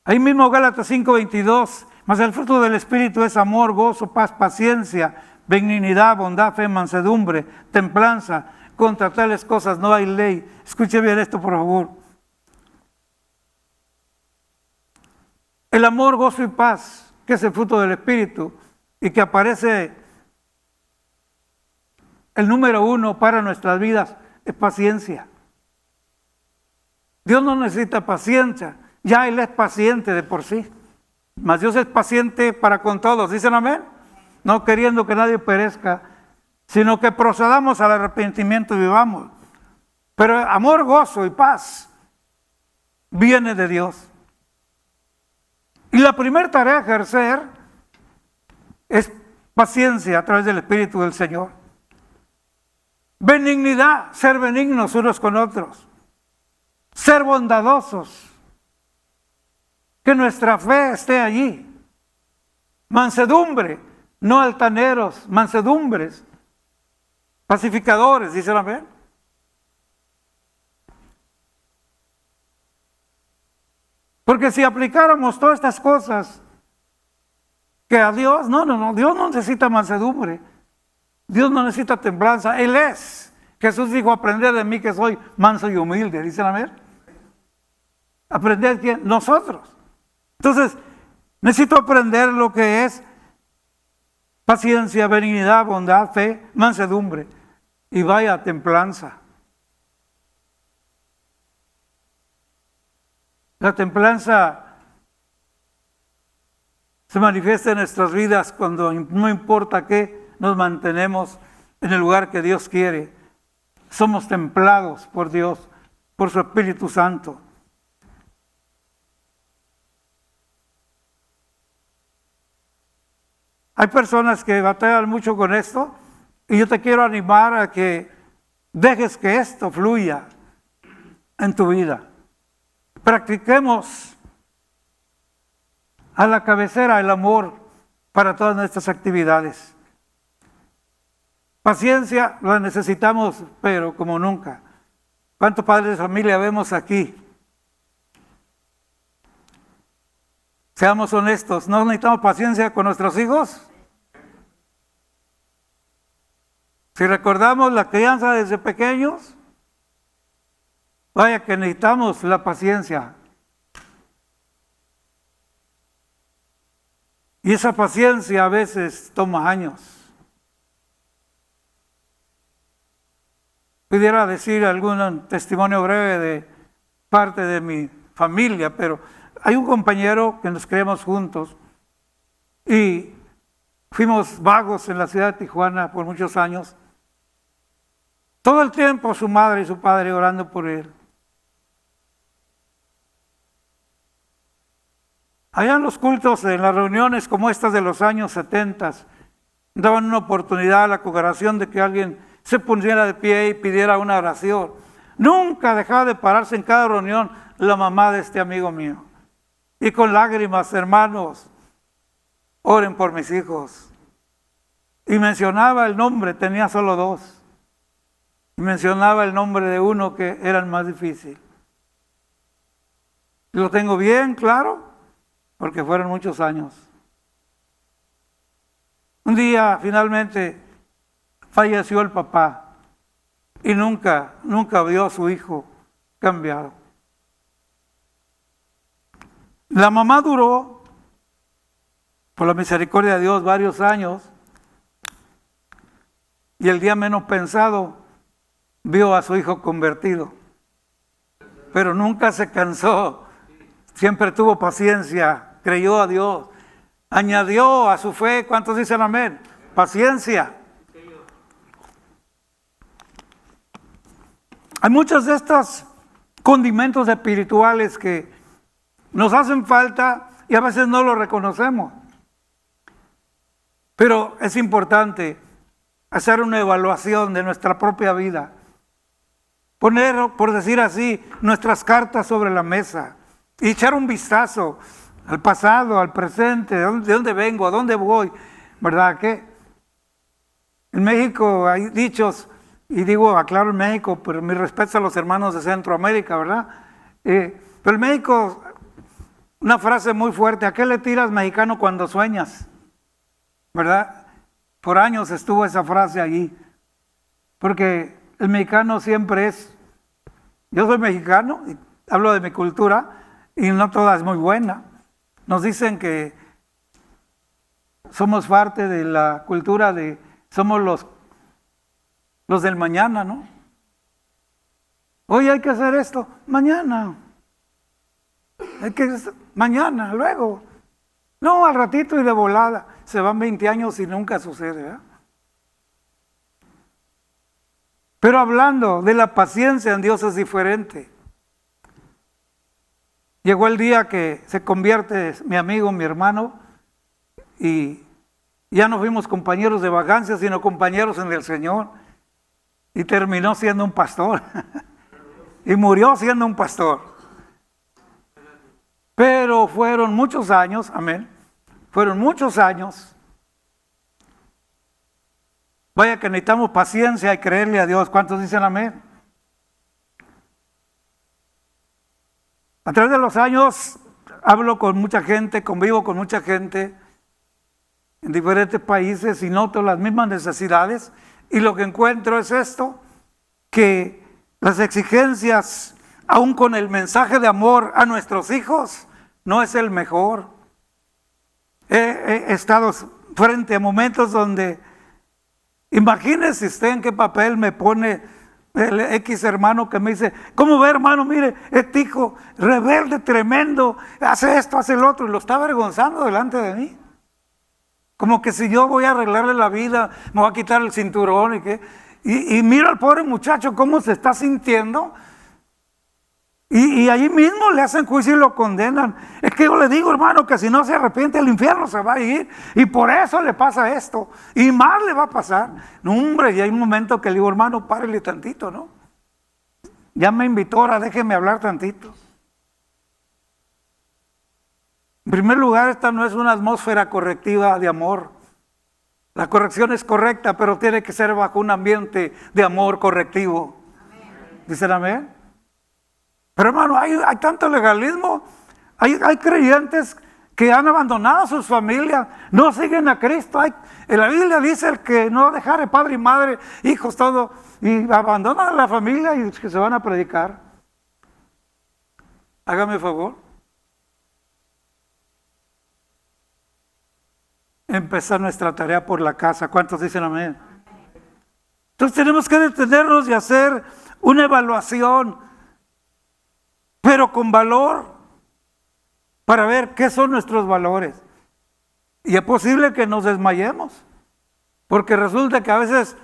Ahí mismo Gálatas 5:22, mas el fruto del Espíritu es amor, gozo, paz, paciencia, benignidad, bondad, fe, mansedumbre, templanza. Contra tales cosas no hay ley. Escuche bien esto, por favor. El amor, gozo y paz, que es el fruto del Espíritu y que aparece el número 1 para nuestras vidas, es paciencia. Dios no necesita paciencia, ya Él es paciente de por sí. Mas Dios es paciente para con todos, ¿dicen amén? No queriendo que nadie perezca, sino que procedamos al arrepentimiento y vivamos. Pero amor, gozo y paz viene de Dios. Y la primera tarea a ejercer es paciencia a través del Espíritu del Señor. Benignidad, ser benignos unos con otros. Ser bondadosos. Que nuestra fe esté allí. Mansedumbre, no altaneros, mansedumbres. Pacificadores, dicen amén. Porque si aplicáramos todas estas cosas que a Dios, no, Dios no necesita mansedumbre, Dios no necesita templanza, Él es. Jesús dijo, aprended de mí que soy manso y humilde, dicen amén. ¿Aprender quién? Nosotros. Entonces, necesito aprender lo que es paciencia, benignidad, bondad, fe, mansedumbre y vaya templanza. La templanza se manifiesta en nuestras vidas cuando no importa qué, nos mantenemos en el lugar que Dios quiere. Somos templados por Dios, por su Espíritu Santo. Hay personas que batallan mucho con esto y yo te quiero animar a que dejes que esto fluya en tu vida. Practiquemos a la cabecera el amor para todas nuestras actividades. Paciencia la necesitamos, pero como nunca. ¿Cuántos padres de familia vemos aquí? Seamos honestos, ¿no necesitamos paciencia con nuestros hijos? Si recordamos la crianza desde pequeños, vaya que necesitamos la paciencia. Y esa paciencia a veces toma años. Pudiera decir algún testimonio breve de parte de mi familia, pero hay un compañero que nos criamos juntos y fuimos vagos en la ciudad de Tijuana por muchos años. Todo el tiempo su madre y su padre orando por él. Allá en los cultos, en las reuniones como estas de los años 70, daban una oportunidad a la congregación de que alguien se pusiera de pie y pidiera una oración. Nunca dejaba de pararse en cada reunión la mamá de este amigo mío. Y con lágrimas, hermanos, oren por mis hijos. Y mencionaba el nombre, tenía solo 2. Y mencionaba el nombre de uno que era el más difícil. Y lo tengo bien claro, porque fueron muchos años. Un día finalmente falleció el papá y nunca vio a su hijo cambiado. La mamá duró, por la misericordia de Dios, varios años y el día menos pensado vio a su hijo convertido, pero nunca se cansó, siempre tuvo paciencia, creyó a Dios, añadió a su fe. ¿Cuántos dicen amén? Paciencia. Hay muchos de estos condimentos espirituales que nos hacen falta y a veces no lo reconocemos. Pero es importante hacer una evaluación de nuestra propia vida. Poner, por decir así, nuestras cartas sobre la mesa y echar un vistazo al pasado, al presente, de dónde vengo, a dónde voy, ¿verdad? Que en México hay dichos, y digo, aclaro en México, pero mi respeto a los hermanos de Centroamérica, ¿verdad? Pero en México, una frase muy fuerte: ¿a qué le tiras, mexicano, cuando sueñas? ¿Verdad? Por años estuvo esa frase allí, porque el mexicano siempre es, yo soy mexicano, y hablo de mi cultura, y no toda es muy buena. Nos dicen que somos parte de la cultura de, somos los del mañana, ¿no? Hoy hay que hacer esto, mañana. Mañana, luego. No, al ratito y de volada. Se van 20 años y nunca sucede, ¿verdad? Pero hablando de la paciencia en Dios es diferente. Llegó el día que se convierte mi amigo, mi hermano, y ya no fuimos compañeros de vacancias, sino compañeros en el Señor. Y terminó siendo un pastor. Y murió siendo un pastor. Pero fueron muchos años, amén. Fueron muchos años. Vaya que necesitamos paciencia y creerle a Dios. ¿Cuántos dicen amén? A través de los años hablo con mucha gente, convivo con mucha gente en diferentes países y noto las mismas necesidades. Y lo que encuentro es esto, que las exigencias, aún con el mensaje de amor a nuestros hijos, no es el mejor. He estado frente a momentos donde, imagínese usted en qué papel me pone el X hermano que me dice: ¿cómo ve, hermano? Mire, este hijo rebelde, tremendo, hace esto, hace el otro, y lo está avergonzando delante de mí. Como que si yo voy a arreglarle la vida, me voy a quitar el cinturón y miro al pobre muchacho cómo se está sintiendo. Y allí mismo le hacen juicio y lo condenan. Es que yo le digo, hermano, que si no se arrepiente, al infierno se va a ir. Y por eso le pasa esto. Y más le va a pasar. No, hombre, y hay un momento que le digo: hermano, párele tantito, ¿no? Ya me invitó, ahora déjeme hablar tantito. En primer lugar, esta no es una atmósfera correctiva de amor. La corrección es correcta, pero tiene que ser bajo un ambiente de amor correctivo. ¿Dicen amén? Pero hermano, hay tanto legalismo. Hay creyentes que han abandonado a sus familias, no siguen a Cristo. En la Biblia dice: el que no dejare padre y madre, hijos, todo, y abandonan a la familia y que se van a predicar. Hágame favor. Empezar nuestra tarea por la casa. ¿Cuántos dicen amén? Entonces tenemos que detenernos y hacer una evaluación, pero con valor, para ver qué son nuestros valores. Y es posible que nos desmayemos, porque resulta que a veces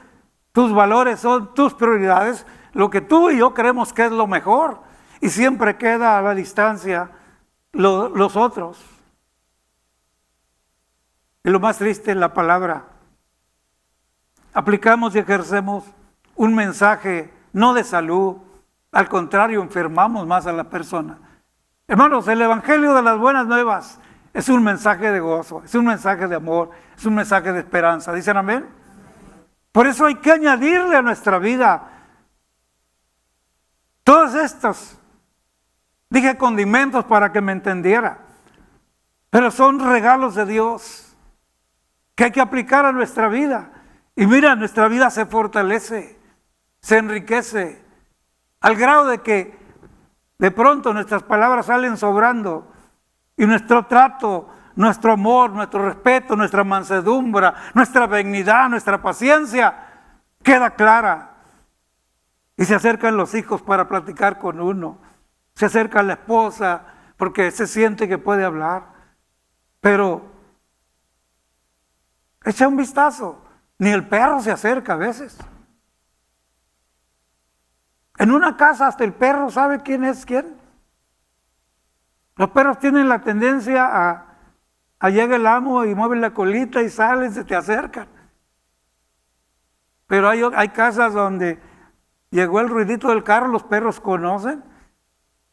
tus valores son tus prioridades, lo que tú y yo creemos que es lo mejor, y siempre queda a la distancia los otros. Y lo más triste es la palabra. Aplicamos y ejercemos un mensaje no de salud, al contrario, enfermamos más a la persona. Hermanos, el Evangelio de las Buenas Nuevas es un mensaje de gozo, es un mensaje de amor, es un mensaje de esperanza. ¿Dicen amén? Por eso hay que añadirle a nuestra vida todos estos, dije condimentos para que me entendiera, pero son regalos de Dios que hay que aplicar a nuestra vida. Y mira, nuestra vida se fortalece, se enriquece, al grado de que de pronto nuestras palabras salen sobrando y nuestro trato, nuestro amor, nuestro respeto, nuestra mansedumbre, nuestra benignidad, nuestra paciencia queda clara. Y se acercan los hijos para platicar con uno. Se acerca la esposa porque se siente que puede hablar. Pero echa un vistazo. Ni el perro se acerca a veces. En una casa hasta el perro sabe quién es quién. Los perros tienen la tendencia a llega el amo y mueve la colita y salen, se te acercan. Pero hay casas donde llegó el ruidito del carro, los perros conocen,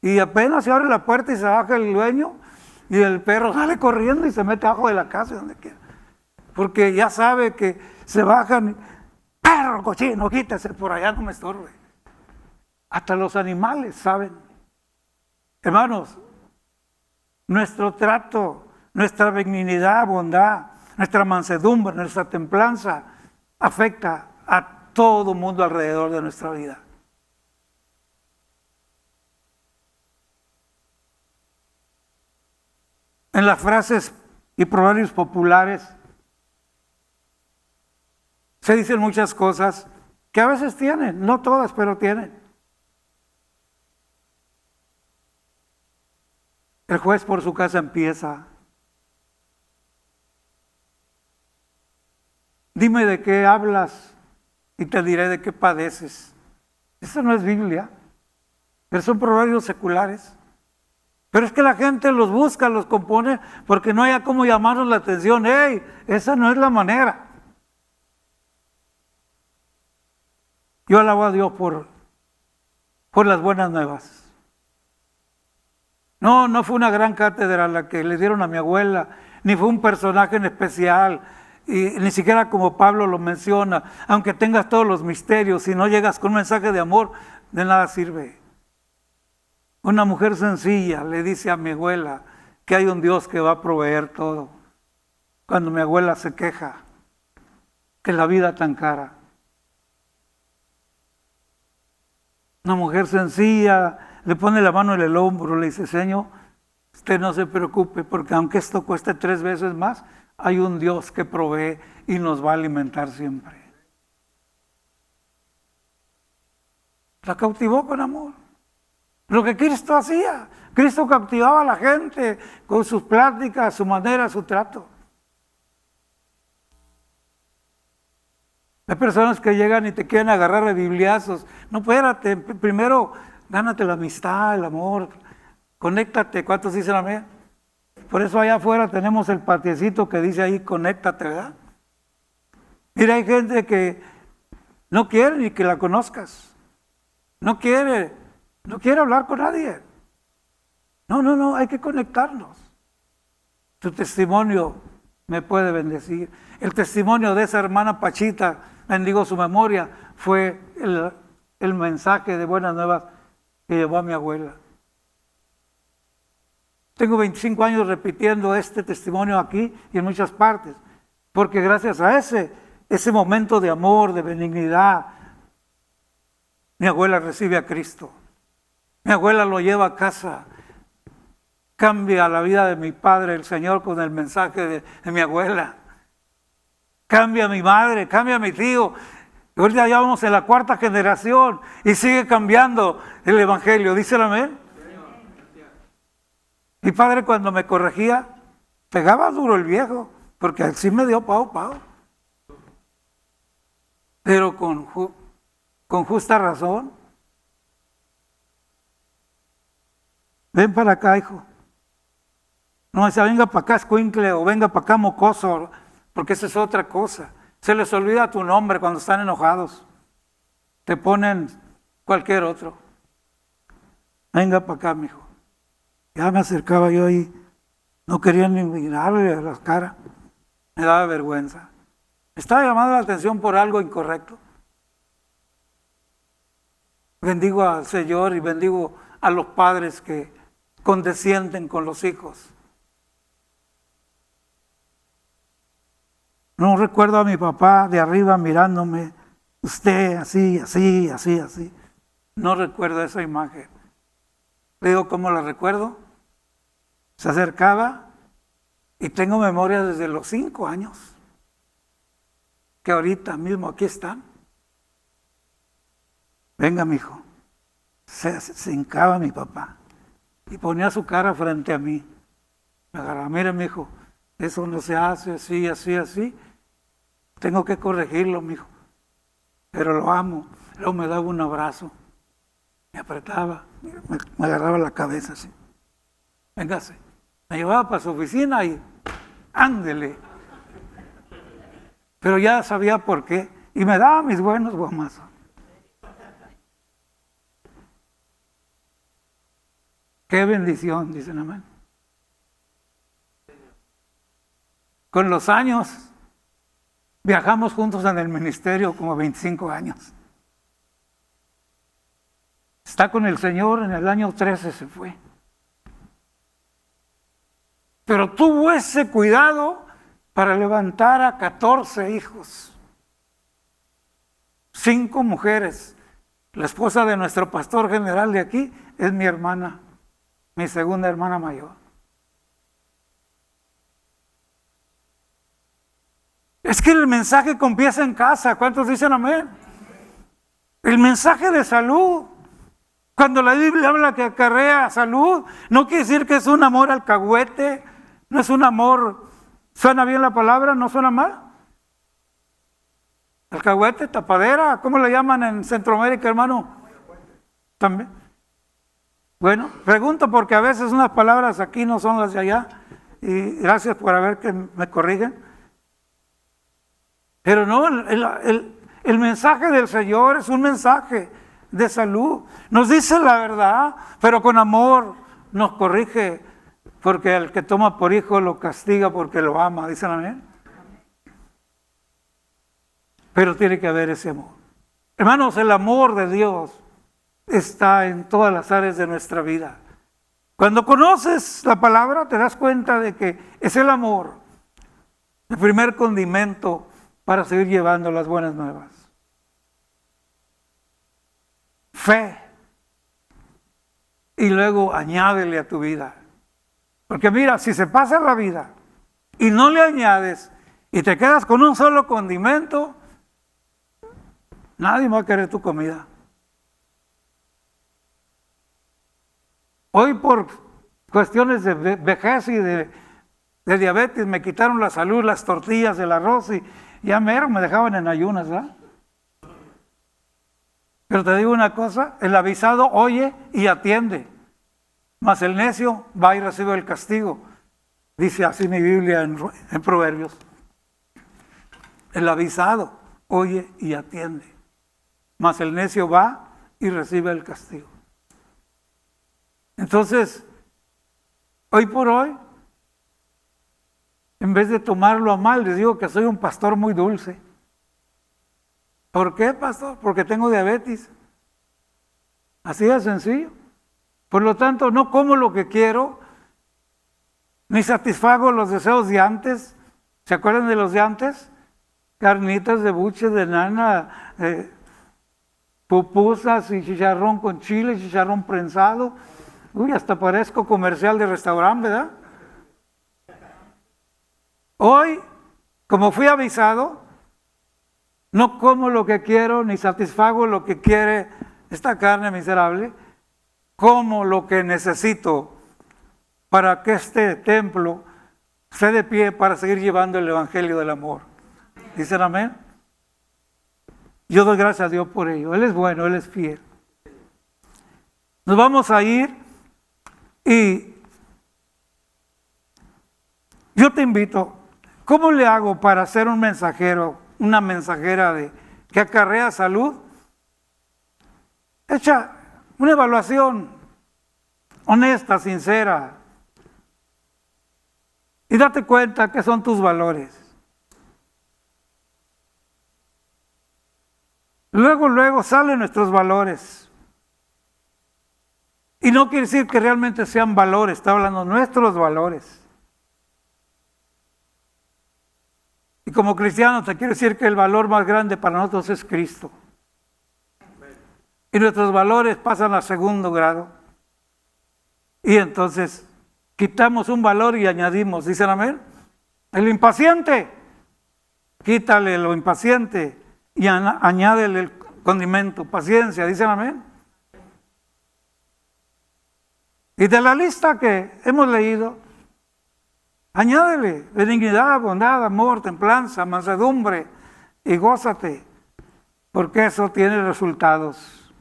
y apenas se abre la puerta y se baja el dueño, y el perro sale corriendo y se mete abajo de la casa, donde quiera. Porque ya sabe que se bajan, perro cochino, quítese por allá, no me estorbe. Hasta los animales saben. Hermanos, nuestro trato, nuestra benignidad, bondad, nuestra mansedumbre, nuestra templanza afecta a todo mundo alrededor de nuestra vida. En las frases y proverbios populares se dicen muchas cosas que a veces tienen, no todas, pero tienen. El juez por su casa empieza. Dime de qué hablas y te diré de qué padeces. Eso no es Biblia, pero son proverbios seculares. Pero es que la gente los busca, los compone, porque no haya cómo llamarnos la atención. ¡Ey! Esa no es la manera. Yo alabo a Dios por las buenas nuevas. No fue una gran cátedra la que le dieron a mi abuela, ni fue un personaje en especial, y ni siquiera como Pablo lo menciona. Aunque tengas todos los misterios, si no llegas con un mensaje de amor, de nada sirve. Una mujer sencilla le dice a mi abuela que hay un Dios que va a proveer todo. Cuando mi abuela se queja que la vida tan cara. Una mujer sencilla le pone la mano en el hombro, le dice: Señor, usted no se preocupe, porque aunque esto cueste 3 veces más, hay un Dios que provee y nos va a alimentar siempre. La cautivó con amor. Lo que Cristo hacía. Cristo cautivaba a la gente con sus pláticas, su manera, su trato. Hay personas que llegan y te quieren agarrar de bibliazos. No, espérate, primero gánate la amistad, el amor, conéctate. ¿Cuántos dicen amén? Por eso allá afuera tenemos el patiecito que dice ahí, conéctate, ¿verdad? Mira, hay gente que no quiere ni que la conozcas. No quiere hablar con nadie. No, hay que conectarnos. Tu testimonio me puede bendecir. El testimonio de esa hermana Pachita, bendigo su memoria, fue el mensaje de buenas nuevas que llevó a mi abuela. Tengo 25 años repitiendo este testimonio aquí y en muchas partes, porque gracias a ese momento de amor, de benignidad, mi abuela recibe a Cristo. Mi abuela lo lleva a casa, cambia la vida de mi padre, el Señor, con el mensaje de mi abuela. Cambia a mi madre, cambia a mi tío. Y ahorita ya vamos en la 4ª generación y sigue cambiando el evangelio. ¿Dicen amén? Mi padre, cuando me corregía, pegaba duro el viejo, porque así me dio pao. Pero con justa razón. Ven para acá, hijo. No decía, venga para acá, escuincle, o venga para acá, mocoso, porque esa es otra cosa. Se les olvida tu nombre cuando están enojados. Te ponen cualquier otro. Venga para acá, mijo. Ya me acercaba yo ahí. No quería ni mirarle a la cara. Me daba vergüenza. Estaba llamando la atención por algo incorrecto. Bendigo al Señor y bendigo a los padres que condescienden con los hijos. No recuerdo a mi papá de arriba mirándome, usted así. No recuerdo esa imagen. Le digo, ¿cómo la recuerdo? Se acercaba y tengo memoria desde los 5 años, que ahorita mismo aquí están. venga, mijo. Se hincaba mi papá y ponía su cara frente a mí. Me agarraba, mira, mijo, eso no se hace así, así, así. Tengo que corregirlo, mijo. Pero lo amo. Luego me daba un abrazo. Me apretaba, me agarraba la cabeza así. Véngase. Me llevaba para su oficina y ándele. Pero ya sabía por qué. Y me daba mis buenos guamazos. Qué bendición, dicen amén. Con los años, viajamos juntos en el ministerio como 25 años. Está con el Señor, en el año 13 se fue. Pero tuvo ese cuidado para levantar a 14 hijos. 5 mujeres. La esposa de nuestro pastor general de aquí es mi hermana, mi segunda hermana mayor. Es que el mensaje comienza en casa. ¿Cuántos dicen amén? El mensaje de salud. Cuando la Biblia habla que acarrea salud, no quiere decir que es un amor alcahuete, no es un amor, ¿suena bien la palabra? ¿No suena mal? Alcahuete, tapadera, ¿cómo le llaman en Centroamérica, hermano? También. Bueno, pregunto porque a veces unas palabras aquí no son las de allá, y gracias por haber que me corrigen. Pero no, el mensaje del Señor es un mensaje de salud. Nos dice la verdad, pero con amor nos corrige, porque el que toma por hijo lo castiga porque lo ama. ¿Dicen amén? Pero tiene que haber ese amor. Hermanos, el amor de Dios está en todas las áreas de nuestra vida. Cuando conoces la palabra, te das cuenta de que es el amor, el primer condimento para seguir llevando las buenas nuevas. Fe. Y luego añádele a tu vida. Porque mira, si se pasa la vida y no le añades y te quedas con un solo condimento, nadie va a querer tu comida. Hoy por cuestiones de vejez y de diabetes me quitaron la salud, las tortillas, el arroz y ya mero me dejaban en ayunas, ¿verdad? Pero te digo una cosa, el avisado oye y atiende, mas el necio va y recibe el castigo. Dice así mi Biblia en Proverbios. El avisado oye y atiende, mas el necio va y recibe el castigo. Entonces, hoy por hoy, en vez de tomarlo a mal, les digo que soy un pastor muy dulce. ¿Por qué, pastor? Porque tengo diabetes. Así de sencillo. Por lo tanto, no como lo que quiero, ni satisfago los deseos de antes. ¿Se acuerdan de los de antes? Carnitas de buche, de nana, pupusas y chicharrón con chile, chicharrón prensado. Uy, hasta parezco comercial de restaurante, ¿verdad? Hoy, como fui avisado, no como lo que quiero, ni satisfago lo que quiere esta carne miserable, como lo que necesito para que este templo esté de pie para seguir llevando el evangelio del amor. ¿Dicen amén? Yo doy gracias a Dios por ello. Él es bueno, Él es fiel. Nos vamos a ir y yo te invito, ¿cómo le hago para ser un mensajero, una mensajera que acarrea salud? Echa una evaluación honesta, sincera, y date cuenta qué son tus valores. Luego salen nuestros valores. Y no quiere decir que realmente sean valores, está hablando de nuestros valores. Y como cristiano te quiero decir que el valor más grande para nosotros es Cristo. Y nuestros valores pasan a segundo grado. Y entonces quitamos un valor y añadimos, ¿dicen amén? El impaciente, quítale lo impaciente y añádele condimento, paciencia, dicen amén. Y de la lista que hemos leído, añádele benignidad, bondad, amor, templanza, mansedumbre y gózate, porque eso tiene resultados.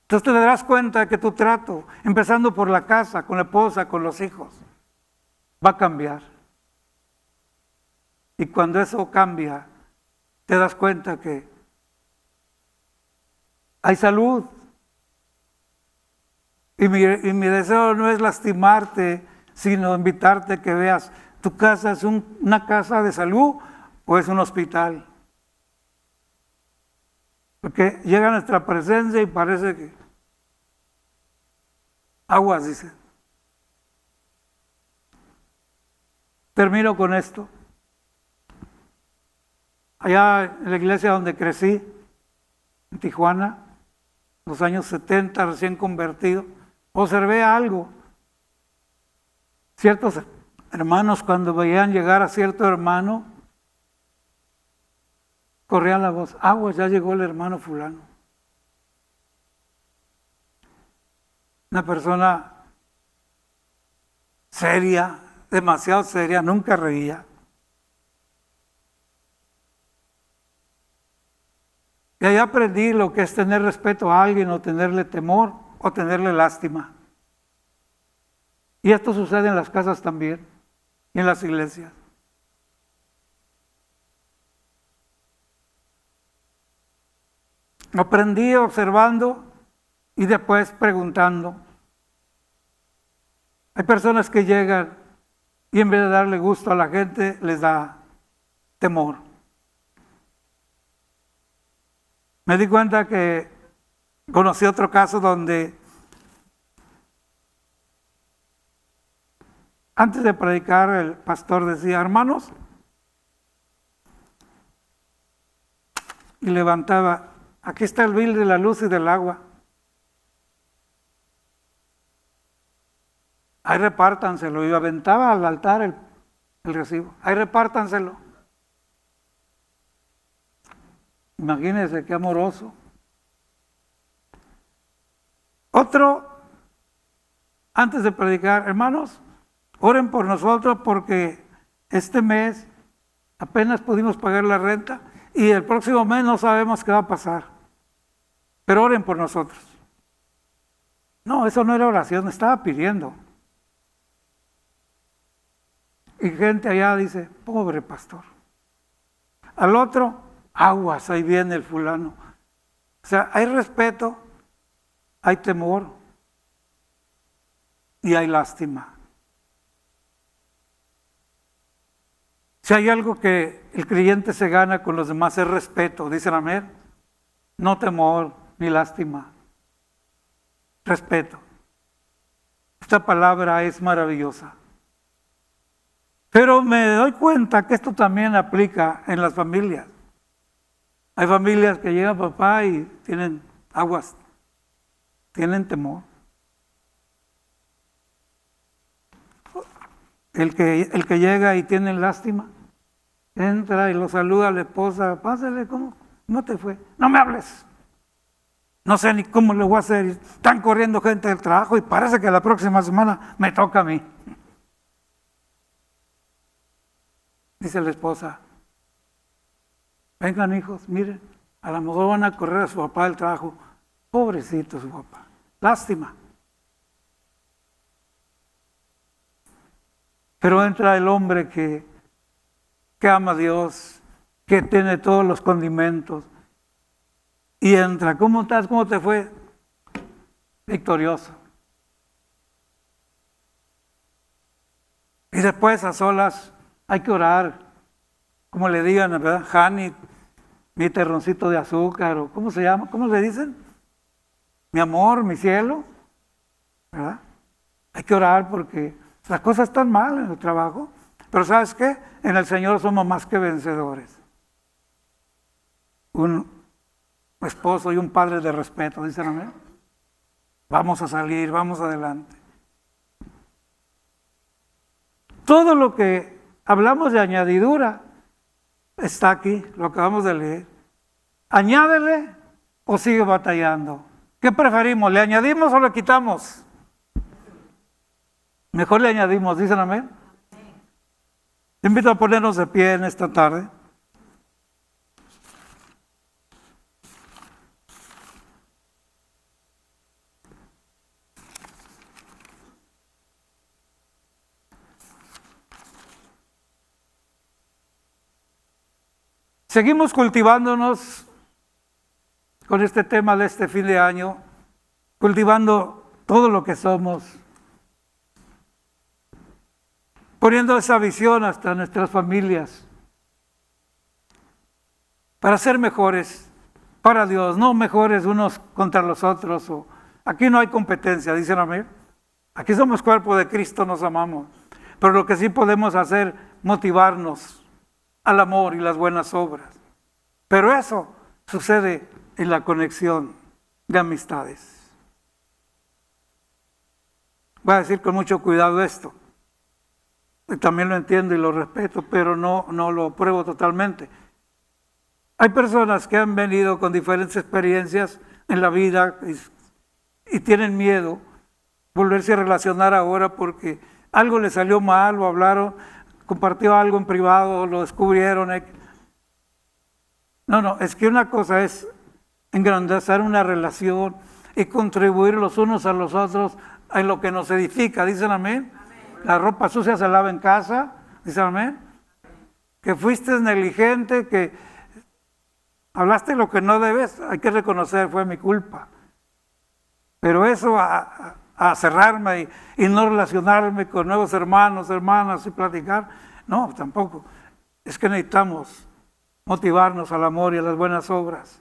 Entonces te darás cuenta de que tu trato, empezando por la casa, con la esposa, con los hijos, va a cambiar. Y cuando eso cambia, te das cuenta que hay salud. Y mi deseo no es lastimarte, sino invitarte a que veas, ¿tu casa es una casa de salud o es un hospital? Porque llega nuestra presencia y parece que aguas, dice. Termino con esto. Allá en la iglesia donde crecí, en Tijuana, en los años 70, recién convertido, observé algo. Ciertos hermanos, cuando veían llegar a cierto hermano, corría la voz, aguas, ya llegó el hermano fulano. Una persona seria, demasiado seria, nunca reía. Y ahí aprendí lo que es tener respeto a alguien o tenerle temor o tenerle lástima. Y esto sucede en las casas también y en las iglesias. Aprendí observando y después preguntando. Hay personas que llegan y en vez de darle gusto a la gente, les da temor. Me di cuenta que conocí otro caso donde antes de predicar el pastor decía, hermanos, y levantaba, aquí está el bill de la luz y del agua. Ahí repártanselo. Y aventaba al altar el recibo. Ahí repártanselo. Imagínense qué amoroso. Otro, antes de predicar, hermanos, oren por nosotros porque este mes apenas pudimos pagar la renta y el próximo mes no sabemos qué va a pasar. Pero oren por nosotros. No, eso no era oración, estaba pidiendo. Y gente allá dice, pobre pastor. Al otro, aguas, ahí viene el fulano. O sea, hay respeto, hay temor y hay lástima. Si hay algo que el creyente se gana con los demás es respeto, dicen amén. No temor ni lástima. Respeto. Esta palabra es maravillosa. Pero me doy cuenta que esto también aplica en las familias. Hay familias que llega papá y tienen aguas, tienen temor. El que llega y tiene lástima, entra y lo saluda a la esposa, pásale, ¿cómo te fue? No me hables. No sé ni cómo le voy a hacer. Están corriendo gente del trabajo y parece que la próxima semana me toca a mí. Dice la esposa, vengan hijos, miren, a lo mejor van a correr a su papá del trabajo. Pobrecito su papá, lástima. Pero entra el hombre que ama a Dios, que tiene todos los condimentos, y entra, ¿cómo estás? ¿Cómo te fue? Victorioso. Y después a solas hay que orar, como le digan, ¿verdad? Hani, mi terroncito de azúcar, o ¿cómo se llama? ¿Cómo le dicen? Mi amor, mi cielo, ¿verdad? Hay que orar porque las cosas están mal en el trabajo, pero ¿sabes qué? En el Señor somos más que vencedores. Un esposo y un padre de respeto, dicen amén. Vamos a salir, vamos adelante. Todo lo que hablamos de añadidura está aquí, lo acabamos de leer. Añádele o sigue batallando? ¿Qué preferimos? ¿Le añadimos o le quitamos? Mejor le añadimos, ¿dicen amén? Te invito a ponernos de pie en esta tarde. Seguimos cultivándonos con este tema de este fin de año, cultivando todo lo que somos, poniendo esa visión hasta nuestras familias, para ser mejores para Dios, no mejores unos contra los otros. Aquí no hay competencia, dicen amén. Aquí somos cuerpo de Cristo, nos amamos. Pero lo que sí podemos hacer, motivarnos al amor y las buenas obras. Pero eso sucede en la conexión de amistades. Voy a decir con mucho cuidado esto. También lo entiendo y lo respeto, pero no lo pruebo totalmente. Hay personas que han venido con diferentes experiencias en la vida y tienen miedo volverse a relacionar ahora porque algo les salió mal o hablaron, compartió algo en privado, lo descubrieron. No, es que una cosa es engrandecer una relación y contribuir los unos a los otros en lo que nos edifica, dicen amén. La ropa sucia se lava en casa, dicen amén. Que fuiste negligente, que hablaste lo que no debes, hay que reconocer, fue mi culpa. Pero eso a cerrarme y no relacionarme con nuevos hermanos, hermanas y platicar, no, tampoco. Es que necesitamos motivarnos al amor y a las buenas obras,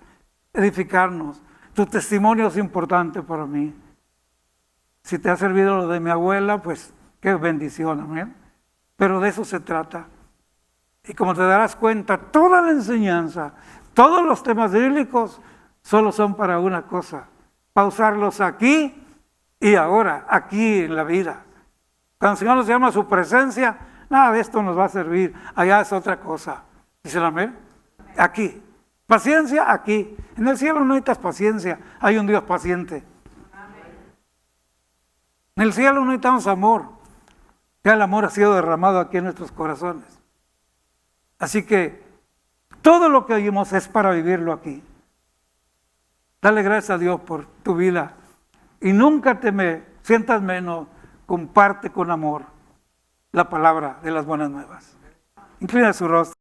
edificarnos. Tu testimonio es importante para mí. Si te ha servido lo de mi abuela, pues qué bendición, amén. Pero de eso se trata. Y como te darás cuenta, toda la enseñanza, todos los temas bíblicos solo son para una cosa: pausarlos aquí y ahora, aquí en la vida. Cuando el Señor nos llama a su presencia, nada de esto nos va a servir. Allá es otra cosa. ¿Dicen amén? Aquí. Paciencia aquí. En el cielo no necesitas paciencia. Hay un Dios paciente. En el cielo no necesitamos amor. Ya el amor ha sido derramado aquí en nuestros corazones. Así que todo lo que oímos es para vivirlo aquí. Dale gracias a Dios por tu vida. Y nunca te me sientas menos. Comparte con amor la palabra de las buenas nuevas. Inclina su rostro.